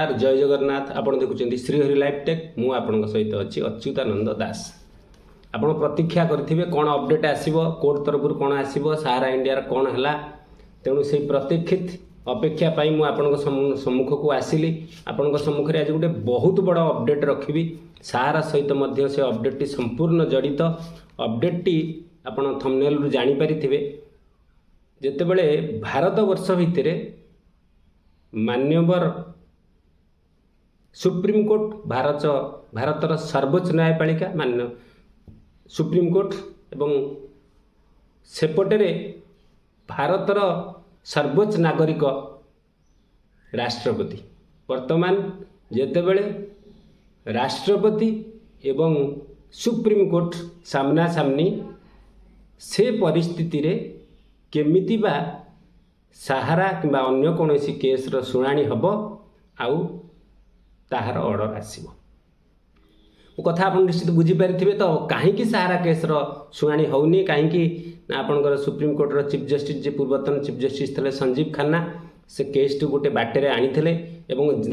नमस्कार जय जगन्नाथ आपण देखुं श्रीहरि लाइव टेक मु आपण सहित अच्छी अच्युतानंद दास। आपण प्रतीक्षा करेंगे कौन अपडेट आसो कोर्ट तरफ कौन आसो सारा इंडिया कौन है तेणु से प्रतीक्षित अपेक्षा पाई मु आपण सम्मुख को आसिली। आपण सम्मुख आज गोटे बहुत बड़ अपडेट रखी सारा सहित मध्य से अपडेट टी संपूर्ण जड़ित अपडेट टी आपण थंबनेल रु जानि परिथिबे। जेतेबेले भारत वर्ष भितर मान्यवर सुप्रीम कोर्ट भारतर सर्वोच्च न्यायपालिका मान्य सुप्रीम कोर्ट एवं सेपटे भारतर सर्वोच्च नागरिक राष्ट्रपति वर्तमान जेतेबेले राष्ट्रपति एवं सुप्रीम कोर्ट सामना सामनी से परिस्थिति रे केमिति बा सहारा किंबा अन्य कौन केस शुणाणी हम आउ ताहार ऑर्डर आसीबो। वो कथा आप निश्चित बुझीपारे तो कहीं सहारा केस शुणाणी होनी कहीं आपंकर सुप्रीम कोर्टर चीफ जस्टिस जे पूर्वतन चीफ जस्टिस थे संजीव खन्ना से केस टू गोटे बाटे आनी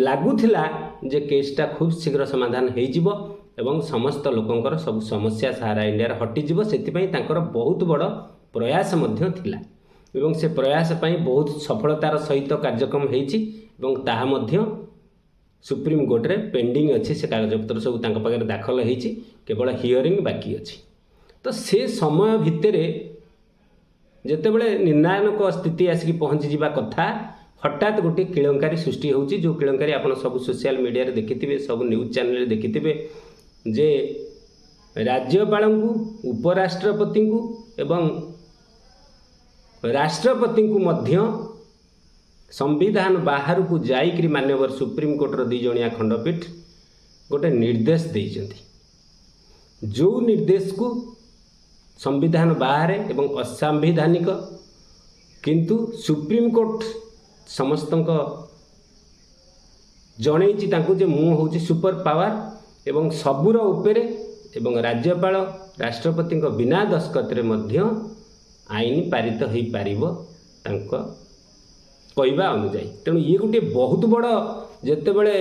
लगुला जे केसटा खूब शीघ्र समाधान हो समस्त लोकंर सब समस्या सहारा इंडिया हटिଯିव से बहुत बड़ प्रयास थिला एवं से प्रयास बहुत सफलतार सहित कार्यक्रम होता सुप्रीम कोर्ट रे पेंडिंग अच्छी से कागजपत्र सब पाखे दाखल होती केवल हियरिंग बाकी अच्छी। तो से समय भितर जेतेबेले निर्णायक स्थिति आसिक पहुँची जावा कथा हठात गोटे किलंकारी सृष्टि होची जो किलंकारी आपन सब सोशल मीडिया रे देखिथिबे सब न्यूज चैनल रे देखिथिबे जे राज्यपाल को उपराष्ट्रपति को एवं राष्ट्रपति को मध्य संविधान बाहर को जाइकरी मान्यवर सुप्रीम कोर्टर दी जणिया खंडपीठ गोटे निर्देश देइछंती जो निर्देश को संविधान बाहर एवं असंवैधानिक किंतु सुप्रीम कोर्ट समस्त जणैछि तांको जे मु होछि सुपर पावर एवं सबुर उपरे एवं राज्यपाल राष्ट्रपति बिना दस्खत रे मध्य आईन पारित हो पारिबो तांको कहवा अनुजाई। तेणु ये गोटे बहुत बड़ जेतेबेले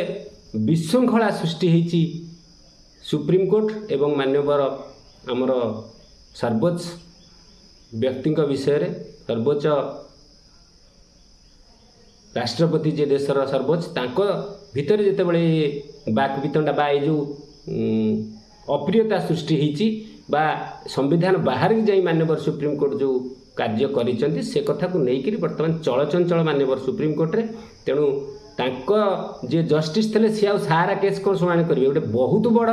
विशृंखला सृष्टि होती सुप्रीम कोर्ट एवं मान्यवर आमर सर्वोच्च व्यक्ति विषय रे सर्वोच्च राष्ट्रपति जे देशर सर्वोच्च तांको भितर जेतेबेले बाक वितंडा बा जो अप्रियता सृष्टि होती बा संविधान बाहर जाई मान्यवर सुप्रीम कोर्ट जो कार्य करिसेंती से कथा को लेकर बर्तमान चलचंचल मान्यवर सुप्रीम कोर्ट रे। तेणु तांको जे जस्टिस थे सी आ सारा केस कौन शुणाणी करेंगे गोटे बहुत बड़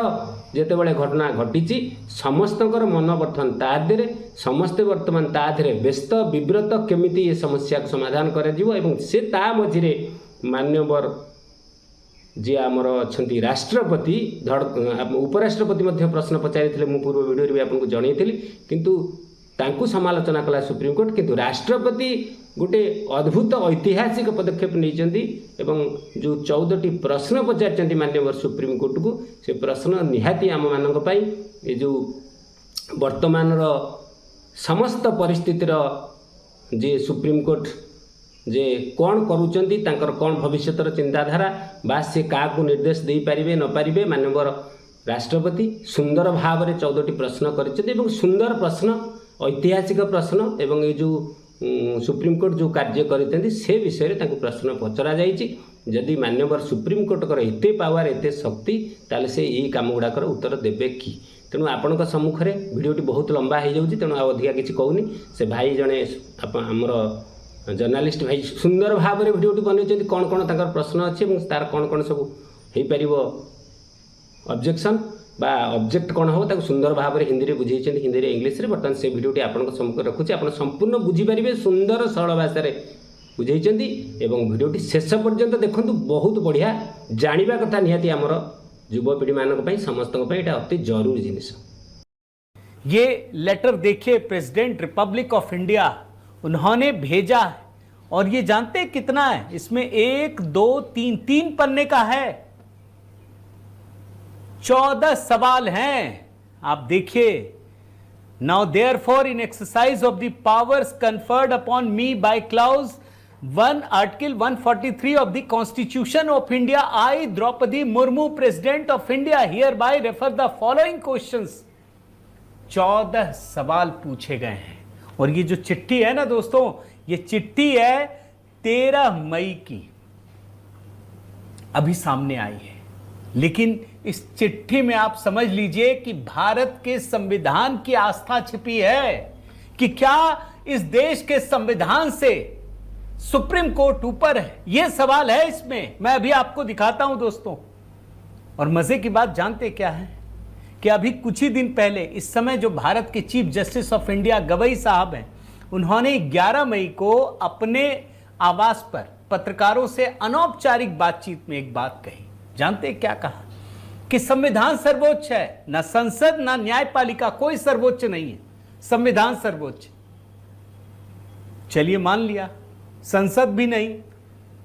जेतेबेले घटना घटी समस्तकर मन बर्तमान तादे समस्ते बर्तमान तादे व्यस्त विव्रत केमिति ये समस्या को समाधान कर से ता मझिरे मान्यवर जी आमर अच्छा राष्ट्रपति उपराष्ट्रपति प्रश्न पचारि मु पूर्व वीडियो भी आपको जनईली किंतु तांकु समालोचना कला सुप्रीम कोर्ट किंतु राष्ट्रपति गोटे अद्भुत ऐतिहासिक पदक्षेप नहीं एवं जो 14टी प्रश्न पचार मान्यवर सुप्रीम कोर्ट को से प्रश्न निहाती आम मान ये जो वर्तमान समस्त परिस्थितिर जे सुप्रीम कोर्ट जे कौन करुचंती तांकर कौन भविष्यतर चिंताधारा बा से क्या निर्देश दे पारिबे न पारिबे मान्यवर राष्ट्रपति सुंदर भाव में 14टी प्रश्न कर सुंदर प्रश्न ऐतिहासिक प्रश्न एवं ये जो सुप्रीम कोर्ट जो कार्य करते से विषय में प्रश्न पचरा जदि मान्यवर सुप्रीम कोर्टर एत पावर एत शक्ति ताले से यही काम गुड़ाकर उत्तर देवे कि। तेणु आपण सम्मुख में वीडियोटी बहुत लंबा हो जाऊँगी तेणु अधिका किसी कहूनी से भाई जड़े आमर जर्नालीस्ट भाई सुंदर भाव में वीडियोटी बनई कौन कौन तार प्रश्न अच्छे तार कौन कौन सब हो पार ऑब्जेक्शन बा ऑब्जेक्ट कौन हो ताको सुंदर भाव में हिंदी में बुझे हिंदी में इंग्लिश में बर्तमान से वीडियोटी आपन सम्मुख रखुच्छे आप संपूर्ण बुझीपारे सुंदर सरल भाषा बुझे एवं वीडियोटी शेष पर्यंत देखु बहुत बढ़िया जानिबा कथा निहाती आमर युवपीढ़ी मान समस्त अति जरूरी जिनिस। ये लेटर देखिए प्रेसिडेंट रिपब्लिक ऑफ इंडिया उन्होंने भेजा है और ये जानते कितना है इसमें 1 2 3 पन्ने का है 14 सवाल हैं आप देखिए। Now therefore in exercise of the powers conferred upon me by clause Article 143 of the Constitution of India, I, Draupadi Murmu, President of India, hereby refer the following questions. 14 सवाल पूछे गए हैं और ये जो चिट्ठी है ना दोस्तों, ये चिट्ठी है 13 मई की, अभी सामने आई है। लेकिन इस चिट्ठी में आप समझ लीजिए कि भारत के संविधान की आस्था छिपी है कि क्या इस देश के संविधान से सुप्रीम कोर्ट ऊपर है, यह सवाल है इसमें। मैं अभी आपको दिखाता हूं दोस्तों। और मजे की बात जानते क्या है कि अभी कुछ ही दिन पहले, इस समय जो भारत के chief justice of India Gavai साहब हैं, उन्होंने 11 मई को अपने आवास पर पत्रकारों से अनौपचारिक बातचीत में एक बात कही। जानते क्या कहा? कि संविधान सर्वोच्च है, ना संसद ना न्यायपालिका, कोई सर्वोच्च नहीं है, संविधान सर्वोच्च। चलिए मान लिया, संसद भी नहीं,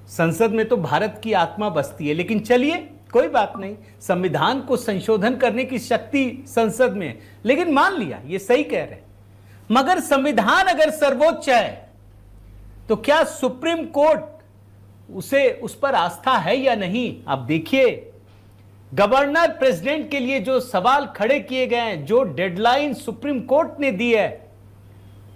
संसद में तो भारत की आत्मा बसती है, लेकिन चलिए कोई बात नहीं, संविधान को संशोधन करने की शक्ति संसद में है, लेकिन मान लिया ये सही कह रहे हैं। मगर संविधान अगर सर्वोच्च है तो क्या सुप्रीम कोर्ट उस पर आस्था है या नहीं? आप देखिए, गवर्नर प्रेसिडेंट के लिए जो सवाल खड़े किए गए हैं, जो डेडलाइन सुप्रीम कोर्ट ने दी है,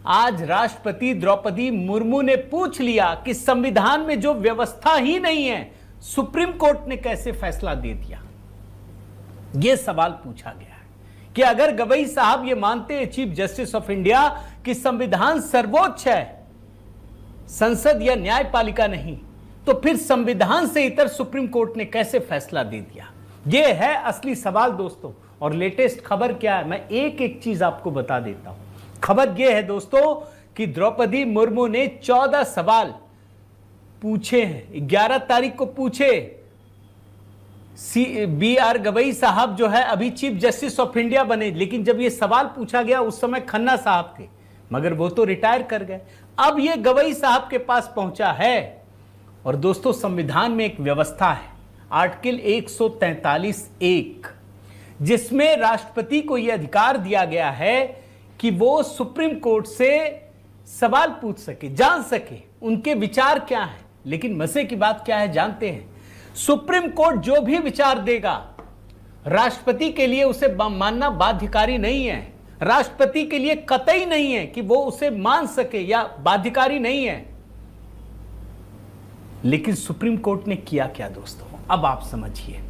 आज राष्ट्रपति द्रौपदी मुर्मू ने पूछ लिया कि संविधान में जो व्यवस्था ही नहीं है, सुप्रीम कोर्ट ने कैसे फैसला दे दिया? यह सवाल पूछा गया है कि अगर गवई साहब ये मानते हैं, चीफ जस्टिस ऑफ इंडिया, कि संविधान सर्वोच्च है, संसद या न्यायपालिका नहीं, तो फिर संविधान से इतर सुप्रीम कोर्ट ने कैसे फैसला दे दिया? यह है असली सवाल दोस्तों। और लेटेस्ट खबर क्या है, मैं एक एक चीज आपको बता देता हूं। खबर यह है दोस्तों कि द्रौपदी मुर्मू ने 14 सवाल पूछे हैं। 11 तारीख को पूछे। BR गवई साहब जो है अभी चीफ जस्टिस ऑफ इंडिया बने, लेकिन जब ये सवाल पूछा गया उस समय खन्ना साहब थे, मगर वो तो रिटायर कर गए। अब ये गवई साहब के पास पहुंचा है। और दोस्तों, संविधान में एक व्यवस्था है, आर्टिकल 143(1), जिसमें राष्ट्रपति को यह अधिकार दिया गया है कि वो सुप्रीम कोर्ट से सवाल पूछ सके, जान सके उनके विचार क्या हैं। लेकिन मजे की बात क्या है जानते हैं? सुप्रीम कोर्ट जो भी विचार देगा, राष्ट्रपति के लिए उसे मानना बाध्यकारी नहीं है। राष्ट्रपति के लिए कतई नहीं है कि वो उसे मान सके या बाध्यकारी नहीं है। लेकिन सुप्रीम कोर्ट ने किया क्या दोस्तों, अब आप समझिए।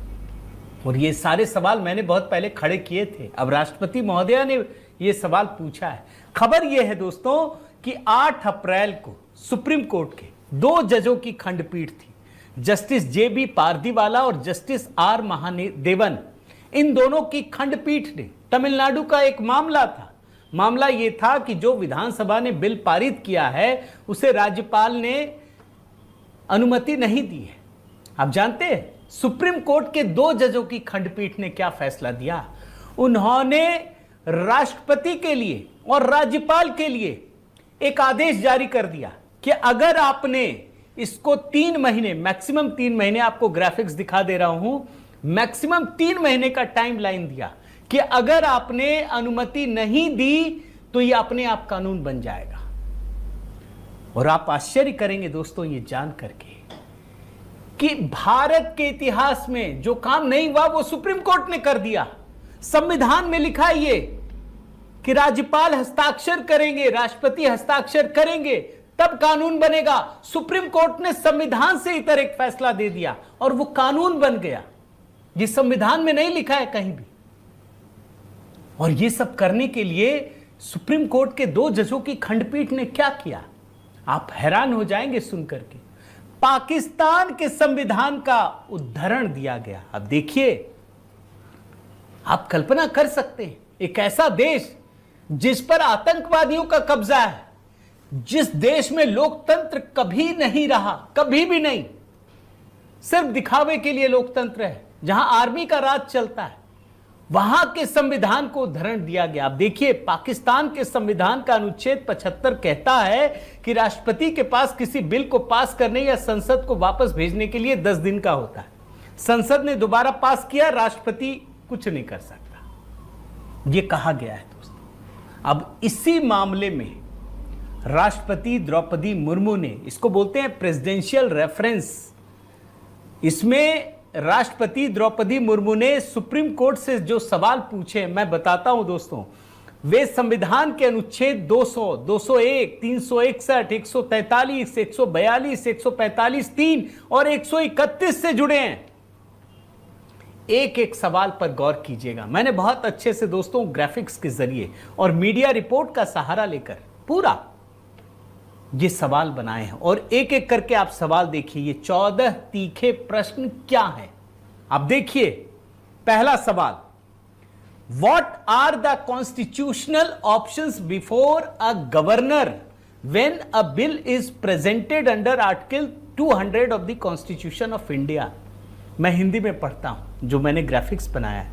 और ये सारे सवाल मैंने बहुत पहले खड़े किए थे, अब राष्ट्रपति महोदया ने ये सवाल पूछा है। खबर यह है दोस्तों कि 8 अप्रैल को सुप्रीम कोर्ट के 2 जजों की खंडपीठ थी, जस्टिस JB पारदीवाला और जस्टिस R महादेवन। इन दोनों की खंडपीठ ने तमिलनाडु का एक मामला था। मामला यह था कि जो विधानसभा ने बिल पारित किया है उसे राज्यपाल ने अनुमति नहीं दी है। आप जानते हैं सुप्रीम कोर्ट के 2 जजों की खंडपीठ ने क्या फैसला दिया? उन्होंने राष्ट्रपति के लिए और राज्यपाल के लिए एक आदेश जारी कर दिया कि अगर आपने इसको 3 महीने, मैक्सिमम 3 महीने, आपको ग्राफिक्स दिखा दे रहा हूं, मैक्सिमम 3 महीने का टाइम लाइन दिया कि अगर आपने अनुमति नहीं दी तो यह अपने आप कानून बन जाएगा। और आप आश्चर्य करेंगे दोस्तों ये जान करके कि भारत के इतिहास में जो काम नहीं हुआ वो सुप्रीम कोर्ट ने कर दिया। संविधान में लिखा है ये कि राज्यपाल हस्ताक्षर करेंगे, राष्ट्रपति हस्ताक्षर करेंगे, तब कानून बनेगा। सुप्रीम कोर्ट ने संविधान से इतर एक फैसला दे दिया और वो कानून बन गया। ये संविधान में नहीं लिखा है कहीं भी। और ये सब करने के लिए सुप्रीम कोर्ट के 2 जजों की खंडपीठ ने क्या किया, आप हैरान हो जाएंगे सुनकर के। पाकिस्तान के संविधान का उदाहरण दिया गया। अब देखिए, आप कल्पना कर सकते हैं, एक ऐसा देश जिस पर आतंकवादियों का कब्जा है, जिस देश में लोकतंत्र कभी नहीं रहा, कभी भी नहीं, सिर्फ दिखावे के लिए लोकतंत्र है, जहां आर्मी का राज चलता है, वहां के संविधान को उदाहरण दिया गया। अब देखिए, पाकिस्तान के संविधान का अनुच्छेद 75 कहता है कि राष्ट्रपति के पास किसी बिल को पास करने या संसद को वापस भेजने के लिए 10 दिन का होता है। संसद ने दोबारा पास किया, राष्ट्रपति कुछ नहीं कर सकता, यह कहा गया है दोस्तों। अब इसी मामले में राष्ट्रपति द्रौपदी मुर्मू ने, इसको बोलते हैं प्रेसिडेंशियल रेफरेंस, इसमें राष्ट्रपति द्रौपदी मुर्मू ने सुप्रीम कोर्ट से जो सवाल पूछे, मैं बताता हूं दोस्तों, वे संविधान के अनुच्छेद 200, 201, 361, 143, 142, 145, 3 और 131 से जुड़े हैं। एक एक सवाल पर गौर कीजिएगा। मैंने बहुत अच्छे से दोस्तों ग्राफिक्स के जरिए और मीडिया रिपोर्ट का सहारा लेकर पूरा ये सवाल बनाए हैं और एक एक करके आप सवाल देखिए। ये 14 तीखे प्रश्न क्या है, आप देखिए। पहला सवाल, what are the constitutional options before a governor when a bill is presented under article 200 of the constitution of India. मैं हिंदी में पढ़ता हूं, जो मैंने ग्राफिक्स बनाया है।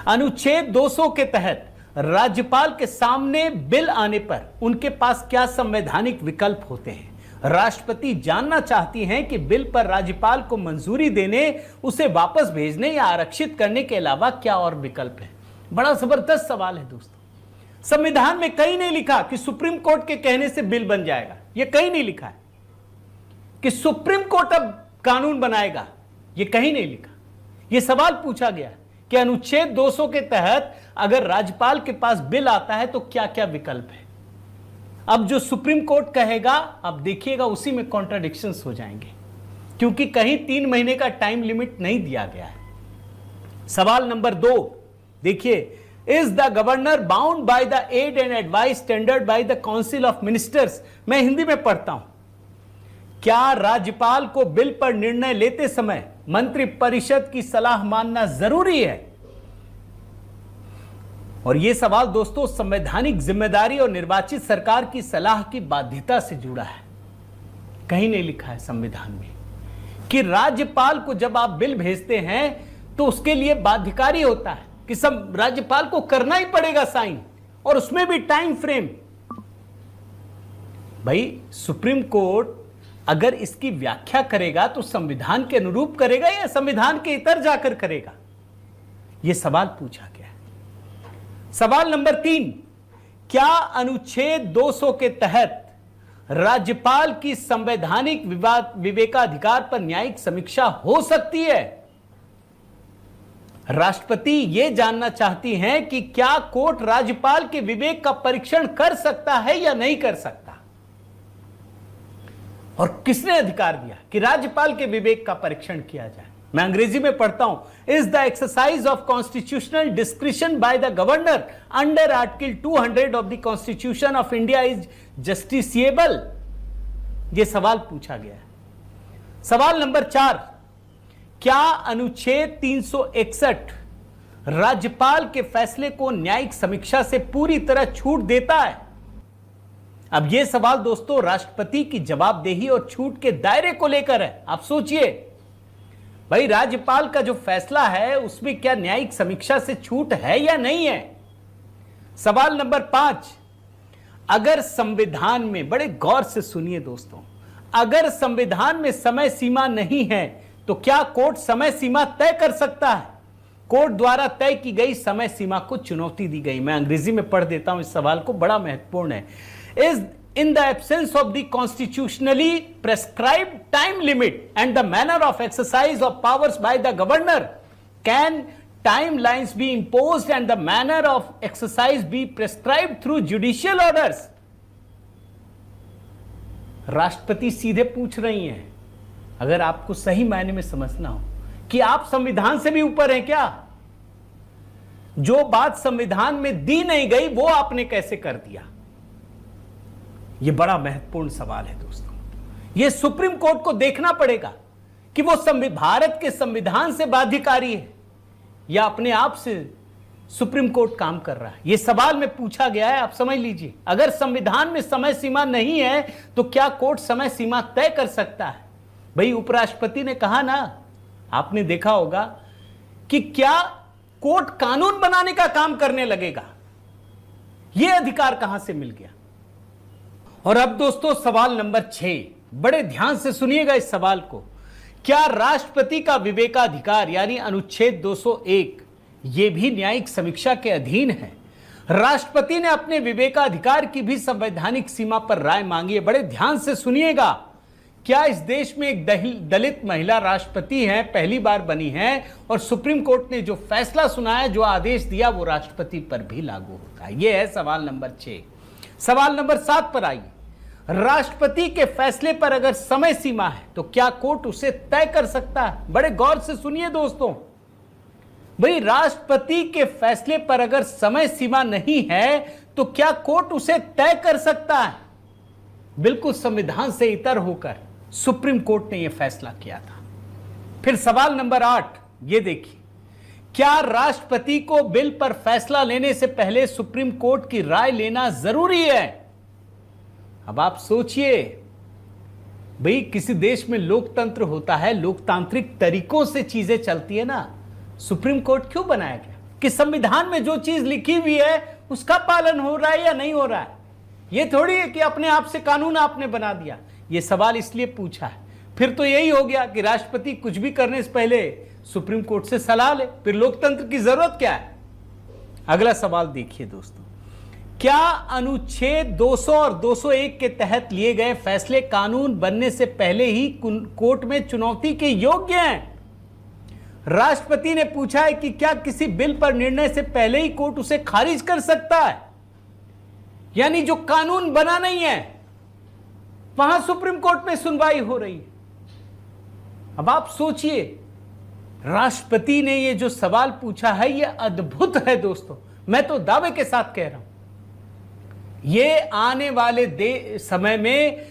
अनुच्छेद 200 के तहत राज्यपाल के सामने बिल आने पर उनके पास क्या संवैधानिक विकल्प होते हैं। राष्ट्रपति जानना चाहती हैं कि बिल पर राज्यपाल को मंजूरी देने, उसे वापस भेजने या आरक्षित करने के अलावा क्या और विकल्प है। बड़ा जबरदस्त सवाल है दोस्तों। संविधान में कहीं नहीं लिखा कि सुप्रीम कोर्ट के कहने से बिल बन जाएगा। यह कहीं नहीं लिखा है कि सुप्रीम कोर्ट अब कानून बनाएगा, यह कहीं नहीं लिखा। यह सवाल पूछा गया कि अनुच्छेद 200 के तहत अगर राज्यपाल के पास बिल आता है तो क्या क्या विकल्प है। अब जो सुप्रीम कोर्ट कहेगा, अब देखिएगा उसी में कॉन्ट्राडिक्शंस हो जाएंगे, क्योंकि कहीं 3 महीने का टाइम लिमिट नहीं दिया गया है। सवाल नंबर 2 देखिए, is the governor bound by the aid and advice tendered by the council of ministers. मैं हिंदी में पढ़ता हूं। क्या राज्यपाल को बिल पर निर्णय लेते समय मंत्रिपरिषद की सलाह मानना जरूरी है? और यह सवाल दोस्तों संवैधानिक जिम्मेदारी और निर्वाचित सरकार की सलाह की बाध्यता से जुड़ा है। कहीं नहीं लिखा है संविधान में कि राज्यपाल को जब आप बिल भेजते हैं तो उसके लिए बाध्यकारी होता है कि सब राज्यपाल को करना ही पड़ेगा साइन, और उसमें भी टाइम फ्रेम। भाई सुप्रीम कोर्ट अगर इसकी व्याख्या करेगा तो संविधान के अनुरूप करेगा या संविधान के इतर जाकर करेगा? यह सवाल पूछा गया है। सवाल नंबर 3, क्या अनुच्छेद 200 के तहत राज्यपाल की संवैधानिक विवेकाधिकार पर न्यायिक समीक्षा हो सकती है? राष्ट्रपति यह जानना चाहती हैं कि क्या कोर्ट राज्यपाल के विवेक का परीक्षण कर सकता है या नहीं कर सकता, और किसने अधिकार दिया कि राज्यपाल के विवेक का परीक्षण किया जाए। मैं अंग्रेजी में पढ़ता हूं, is the exercise of constitutional discretion by the governor under article 200 of the constitution of India is justiciable. यह सवाल पूछा गया है। सवाल नंबर 4, क्या अनुच्छेद 361 राज्यपाल के फैसले को न्यायिक समीक्षा से पूरी तरह छूट देता है? अब यह सवाल दोस्तों राष्ट्रपति की जवाबदेही और छूट के दायरे को लेकर है। आप सोचिए भाई, राज्यपाल का जो फैसला है उसमें क्या न्यायिक समीक्षा से छूट है या नहीं है। सवाल नंबर 5, अगर संविधान में, बड़े गौर से सुनिए दोस्तों, अगर संविधान में समय सीमा नहीं है तो क्या कोर्ट समय सीमा तय कर सकता है? कोर्ट द्वारा तय की गई समय सीमा को चुनौती दी गई। मैं अंग्रेजी में पढ़ देता हूं इस सवाल को, बड़ा महत्वपूर्ण है। Is in the absence of the constitutionally prescribed time limit and the manner of exercise of powers by the governor, can timelines be imposed and the manner of exercise be prescribed through judicial orders? राष्ट्रपति सीधे पूछ रही हैं, अगर आपको सही मायने में समझना हो कि आप संविधान से भी ऊपर हैं क्या? जो बात संविधान में दी नहीं गई वो आपने कैसे कर दिया? यह बड़ा महत्वपूर्ण सवाल है दोस्तों। यह सुप्रीम कोर्ट को देखना पड़ेगा कि वो भारत के संविधान से बाध्यकारी है या अपने आप से सुप्रीम कोर्ट काम कर रहा है। यह सवाल में पूछा गया है, आप समझ लीजिए। अगर संविधान में समय सीमा नहीं है तो क्या कोर्ट समय सीमा तय कर सकता है? भाई उपराष्ट्रपति ने कहा ना, आपने देखा होगा कि क्या कोर्ट कानून बनाने का काम करने लगेगा? यह अधिकार कहां से मिल गया? और अब दोस्तों सवाल नंबर 6, बड़े ध्यान से सुनिएगा इस सवाल को। क्या राष्ट्रपति का विवेकाधिकार यानी अनुच्छेद 201 यह भी न्यायिक समीक्षा के अधीन है? राष्ट्रपति ने अपने विवेकाधिकार की भी संवैधानिक सीमा पर राय मांगी है। बड़े ध्यान से सुनिएगा। क्या इस देश में एक दलित महिला राष्ट्रपति हैं, पहली बार बनी हैं, और सुप्रीम कोर्ट ने जो फैसला सुनाया, जो आदेश दिया, वो राष्ट्रपति पर भी लागू होता है? यह है सवाल नंबर 6। सवाल नंबर 7 पर आइए। राष्ट्रपति के फैसले पर अगर समय सीमा है तो क्या कोर्ट उसे तय कर सकता है? बड़े गौर से सुनिए दोस्तों। भाई, राष्ट्रपति के फैसले पर अगर समय सीमा नहीं है तो क्या कोर्ट उसे तय कर सकता है? बिल्कुल संविधान से इतर होकर सुप्रीम कोर्ट ने यह फैसला किया था। फिर सवाल नंबर 8, ये देखिए, क्या राष्ट्रपति को बिल पर फैसला लेने से पहले सुप्रीम कोर्ट की राय लेना जरूरी है? अब आप सोचिए, भाई किसी देश में लोकतंत्र होता है, लोकतांत्रिक तरीकों से चीजें चलती है ना। सुप्रीम कोर्ट क्यों बनाया गया? कि संविधान में जो चीज लिखी हुई है उसका पालन हो रहा है या नहीं हो रहा है। ये थोड़ी है कि अपने आप से कानून आपने बना दिया। ये सवाल इसलिए पूछा है। फिर तो यही हो गया कि राष्ट्रपति कुछ भी करने से पहले सुप्रीम कोर्ट से सलाह ले। फिर लोकतंत्र की जरूरत क्या है? अगला सवाल देखिए दोस्तों, क्या अनुच्छेद 200 और 201 के तहत लिए गए फैसले कानून बनने से पहले ही कोर्ट में चुनौती के योग्य हैं? राष्ट्रपति ने पूछा है कि क्या किसी बिल पर निर्णय से पहले ही कोर्ट उसे खारिज कर सकता है? यानी जो कानून बना नहीं है वहां सुप्रीम कोर्ट में सुनवाई हो रही है। अब आप सोचिए, राष्ट्रपति ने ये जो सवाल पूछा है ये अद्भुत है दोस्तों। मैं तो दावे के साथ कह रहा हूं, ये आने वाले समय में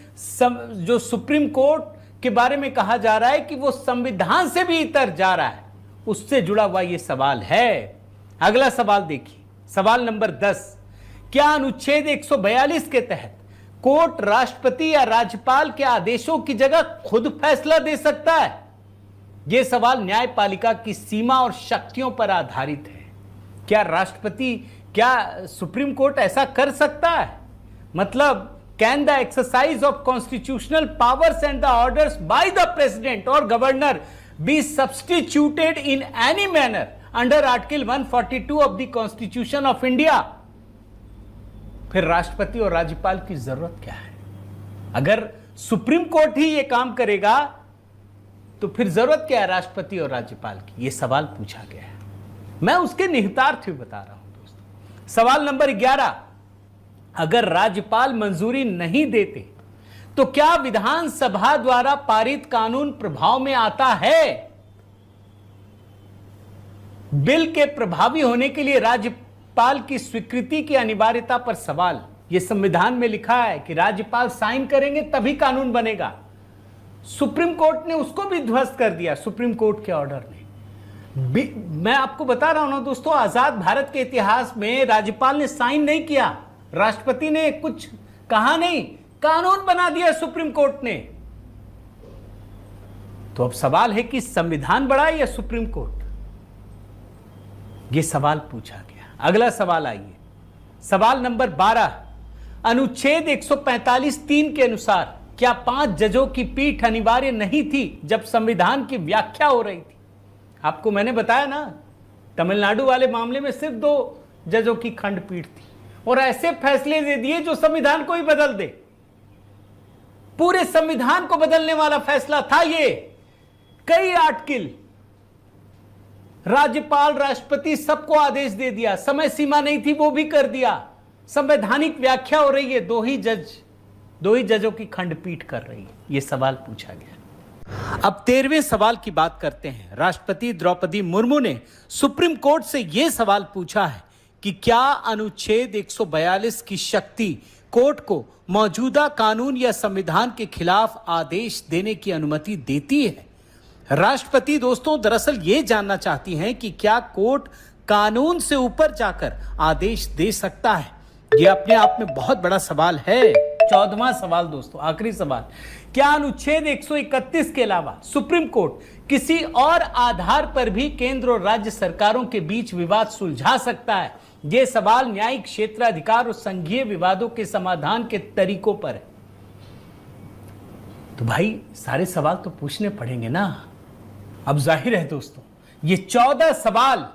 जो सुप्रीम कोर्ट के बारे में कहा जा रहा है कि वो संविधान से भी इतर जा रहा है, उससे जुड़ा हुआ ये सवाल है। अगला सवाल देखिए, सवाल नंबर 10, क्या अनुच्छेद 142 के तहत कोर्ट राष्ट्रपति या राज्यपाल के आदेशों की जगह खुद फैसला दे सकता है? यह सवाल न्यायपालिका की सीमा और शक्तियों पर आधारित है। क्या सुप्रीम कोर्ट ऐसा कर सकता है? मतलब, can the exercise of constitutional powers and the orders by the president और governor be substituted in any manner under article 142 of the constitution of India? फिर राष्ट्रपति और राज्यपाल की जरूरत क्या है? अगर सुप्रीम कोर्ट ही यह काम करेगा तो फिर जरूरत क्या है राष्ट्रपति और राज्यपाल की? यह सवाल पूछा गया है। मैं उसके निहितार्थ भी बता रहा हूं दोस्तों। सवाल नंबर 11, अगर राज्यपाल मंजूरी नहीं देते तो क्या विधानसभा द्वारा पारित कानून प्रभाव में आता है? बिल के प्रभावी होने के लिए राज्यपाल की स्वीकृति की अनिवार्यता पर सवाल। यह संविधान में लिखा है कि राज्यपाल साइन करेंगे तभी कानून बनेगा। सुप्रीम कोर्ट ने उसको भी ध्वस्त कर दिया, सुप्रीम कोर्ट के ऑर्डर ने। मैं आपको बता रहा हूं ना दोस्तों, आजाद भारत के इतिहास में राज्यपाल ने साइन नहीं किया, राष्ट्रपति ने कुछ कहा नहीं, कानून बना दिया सुप्रीम कोर्ट ने। तो अब सवाल है कि संविधान बड़ा है या सुप्रीम कोर्ट? यह सवाल पूछा गया। अगला सवाल आइए, सवाल नंबर 12, अनुच्छेद 145(3) के अनुसार क्या 5 जजों की पीठ अनिवार्य नहीं थी जब संविधान की व्याख्या हो रही थी? आपको मैंने बताया ना, तमिलनाडु वाले मामले में सिर्फ 2 जजों की खंडपीठ थी और ऐसे फैसले दे दिए जो संविधान को ही बदल दे। पूरे संविधान को बदलने वाला फैसला था ये। कई आर्टिकल, राज्यपाल, राष्ट्रपति सबको आदेश दे दिया, समय सीमा नहीं थी वो भी कर दिया। संवैधानिक व्याख्या हो रही है, 2 ही जजों की खंडपीठ कर रही है। यह सवाल पूछा गया। अब 13वें सवाल की बात करते हैं। राष्ट्रपति द्रौपदी मुर्मू ने सुप्रीम कोर्ट से यह सवाल पूछा है कि क्या अनुच्छेद 142 की शक्ति कोर्ट को मौजूदा कानून या संविधान के खिलाफ आदेश देने की अनुमति देती है? राष्ट्रपति दोस्तों दरअसल ये जानना चाहती हैं कि क्या कोर्ट कानून से ऊपर जाकर आदेश दे सकता है। यह अपने आप में बहुत बड़ा सवाल है। 14वां सवाल दोस्तों, आखिरी सवाल, क्या अनुच्छेद 131 के अलावा सुप्रीम कोर्ट किसी और आधार पर भी केंद्र और राज्य सरकारों के बीच विवाद सुलझा सकता है? यह सवाल न्यायिक क्षेत्राधिकार और संघीय विवादों के समाधान के तरीकों पर है। तो भाई सारे सवाल तो पूछने पड़ेंगे ना। अब जाहिर है दोस्तों, ये 14 सवाल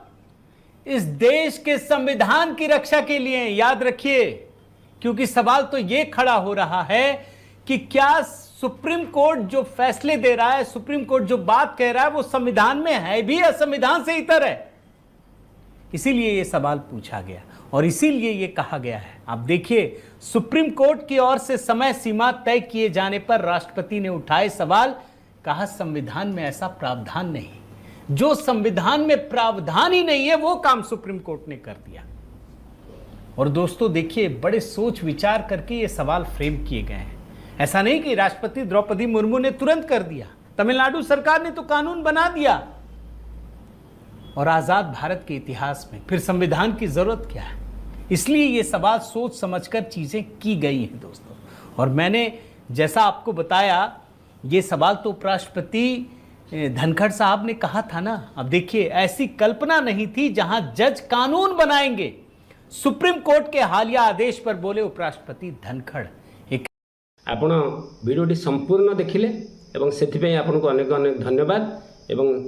इस देश के संविधान की रक्षा के लिए हैं, याद रखिए। क्योंकि सवाल तो यह खड़ा हो रहा है कि क्या सुप्रीम कोर्ट जो फैसले दे रहा है, सुप्रीम कोर्ट जो बात कह रहा है, वो संविधान में है भी या संविधान से इतर है। इसीलिए यह सवाल पूछा गया और इसीलिए यह कहा गया है। आप देखिए, सुप्रीम कोर्ट की ओर से समय सीमा तय किए जाने पर राष्ट्रपति ने उठाए सवाल, कहा संविधान में ऐसा प्रावधान नहीं। जो संविधान में प्रावधान ही नहीं है वो काम सुप्रीम कोर्ट ने कर दिया। और दोस्तों देखिए, बड़े सोच विचार करके ये सवाल फ्रेम किए गए हैं। ऐसा नहीं कि राष्ट्रपति द्रौपदी मुर्मू ने तुरंत कर दिया, तमिलनाडु सरकार ने तो कानून बना दिया। और आजाद भारत के इतिहास में फिर संविधान की जरूरत क्या है? इसलिए ये सवाल सोच समझकर चीजें की गई हैं दोस्तों। और मैंने जैसा आपको बताया, ये सवाल तो उपराष्ट्रपति धनखड़ साहब ने कहा था ना। अब देखिए, ऐसी कल्पना नहीं थी जहां जज कानून बनाएंगे। सुप्रीम कोर्ट के हालिया आदेश पर बोले उपराष्ट्रपति धनखड़। आपण वीडियोटी संपूर्ण देखिले एवं सेथिपई आपनको अनेक अनेक धन्यवाद। एवं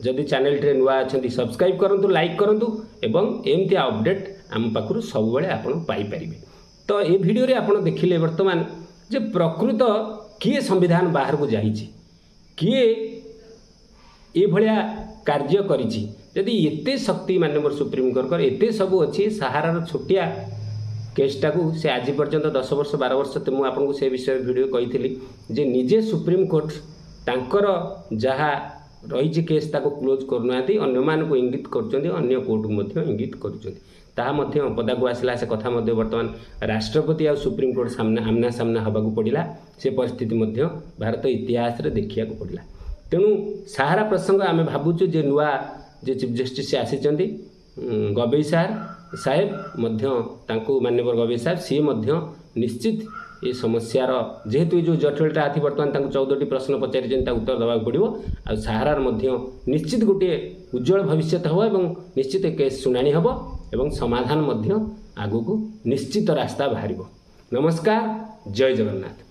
जदि चैनल टे नुआ अछंती सब्सक्राइब करंतु, लाइक करंतु एवं एमती अपडेट आम पाखु सब बेले आपण पाई परिबे। तो ए वीडियो रे आपण देखिले वर्तमान जे प्रकृत किए संविधान बाहर को जाइछि, किए ए भलिया कार्य करिछि। यदि एते शक्ति माननीय सुप्रीम कोर्ट एते सबू अच्छी सहारार छोटिया केसटा को से आज पर्यंत 10 वर्ष 12 वर्ष तो मुझे आपको से विषय वीडियो कही जे निजे सुप्रीम कोर्ट तांकर जहाँ रही केस ताको क्लोज करना अन्य मान को इंगित कर कोर्ट को इंगित कर पदा को आसला से कथा बर्तमान राष्ट्रपति आ सुप्रीम कोर्ट सामना आमना सामना हवा पड़ा से परिस्थिति भारत इतिहास रे देखिया को पड़ा। तेणु सहारा प्रसंग आम भावुँ जे नुआ जे चीफ जस्टिस से आसी गवई साहेब माननीय गवई साहेब सी निश्चित ये समस्यार जेहेतु जो जटिलता थी बर्तमान 14टी प्रश्न पचारि उत्तर देवाक पड़ो आ सहारार निश्चित गोटे उज्जवल भविष्य हम और निश्चित केस शुणाणी हम और समाधान आगू को निश्चित रास्ता बाहर। नमस्कार, जय जगन्नाथ।